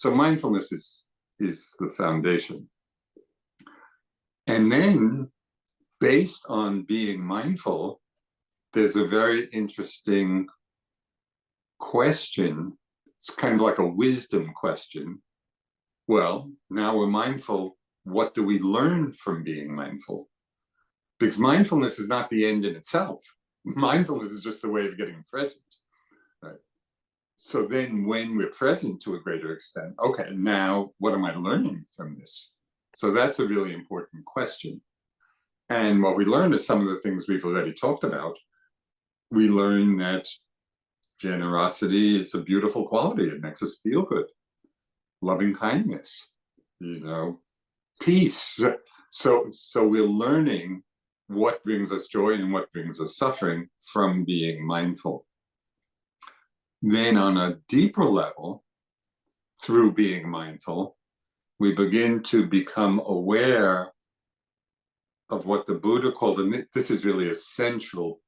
So mindfulness is the foundation. And then, based on being mindful, there's a very interesting question. It's kind of like a wisdom question. Well, now we're mindful. What do we learn from being mindful? Because mindfulness is not the end in itself. Mindfulness is just the way of getting present. Right? So then when we're present to a greater extent, okay, now what am I learning from this? So that's a really important question. And what we learn is some of the things we've already talked about. We learn that generosity is a beautiful quality. It makes us feel good. Loving kindness, peace. So we're learning what brings us joy and what brings us suffering from being mindful. Then on a deeper level, through being mindful, we begin to become aware of what the Buddha called, and this is really a central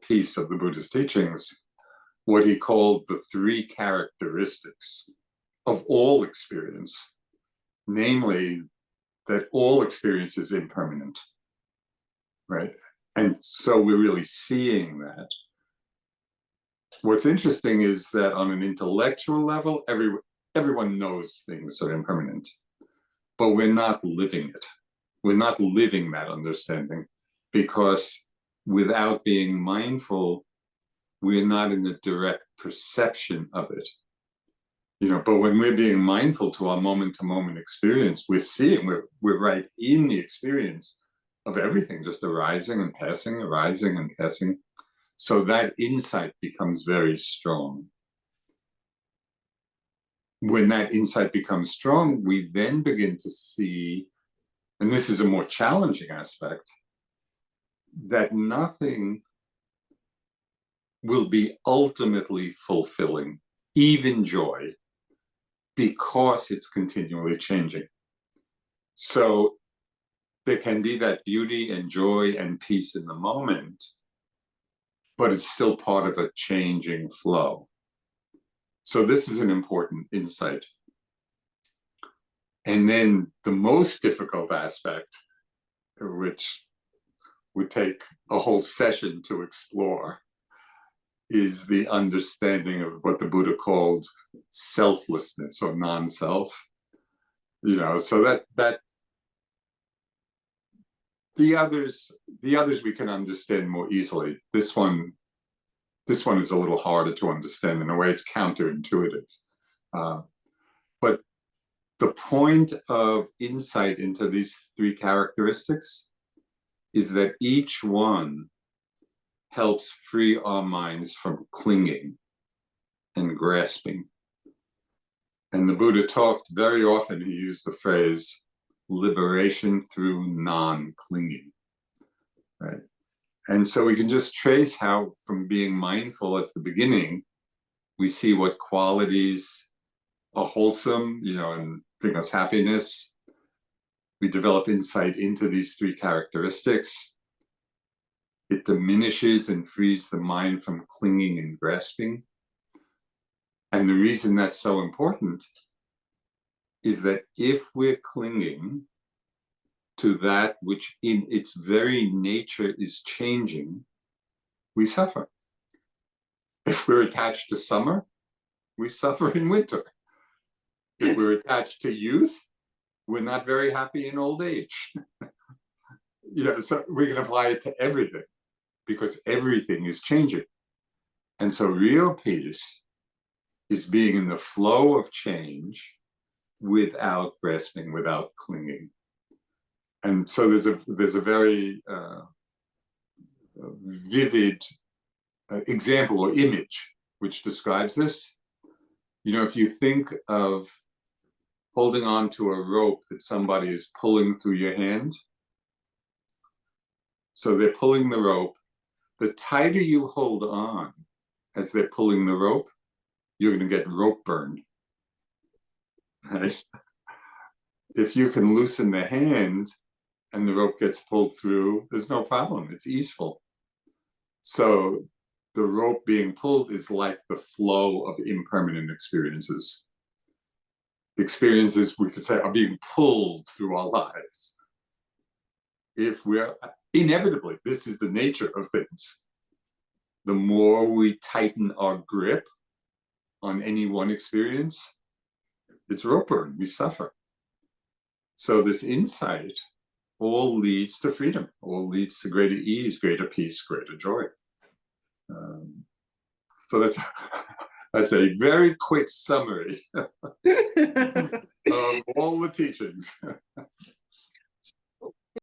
piece of the Buddhist teachings, what he called the three characteristics of all experience, namely that all experience is impermanent, right? And so we're really seeing that. What's interesting is that on an intellectual level, everyone knows things are impermanent, but we're not living it. We're not living that understanding, because without being mindful, we're not in the direct perception of it. But when we're being mindful to our moment-to-moment experience, we're seeing, we're right in the experience of everything just arising and passing, arising and passing. So that insight becomes very strong. When that insight becomes strong, we then begin to see, and this is a more challenging aspect, that nothing will be ultimately fulfilling, even joy, because it's continually changing. So there can be that beauty and joy and peace in the moment, but it's still part of a changing flow. So this is an important insight. And then the most difficult aspect, which would take a whole session to explore, is the understanding of what the Buddha called selflessness or non-self. So that the others we can understand more easily. This one is a little harder to understand. In a way, it's counterintuitive. But the point of insight into these three characteristics is that each one helps free our minds from clinging and grasping. And the Buddha talked very often, he used the phrase, liberation through non-clinging, right? And so we can just trace how, from being mindful at the beginning, we see what qualities are wholesome, and bring us happiness. We develop insight into these three characteristics. It diminishes and frees the mind from clinging and grasping. And the reason that's so important is that if we're clinging to that which in its very nature is changing, we suffer. If we're attached to summer, we suffer in winter. If we're attached to youth, we're not very happy in old age. So we can apply it to everything, because everything is changing. And so real peace is being in the flow of change without grasping, without clinging. And so there's a very vivid example or image which describes this. If you think of holding on to a rope that somebody is pulling through your hand. So they're pulling the rope. The tighter you hold on as they're pulling the rope, you're going to get rope burn. Right? If you can loosen the hand and the rope gets pulled through, there's no problem. It's easeful. So the rope being pulled is like the flow of impermanent experiences. experiences, we could say, are being pulled through our lives. If we're inevitably, this is the nature of things, the more we tighten our grip on any one experience, it's rope burn, we suffer. So this insight all leads to freedom, all leads to greater ease, greater peace, greater joy. So that's a very quick summary of all the teachings.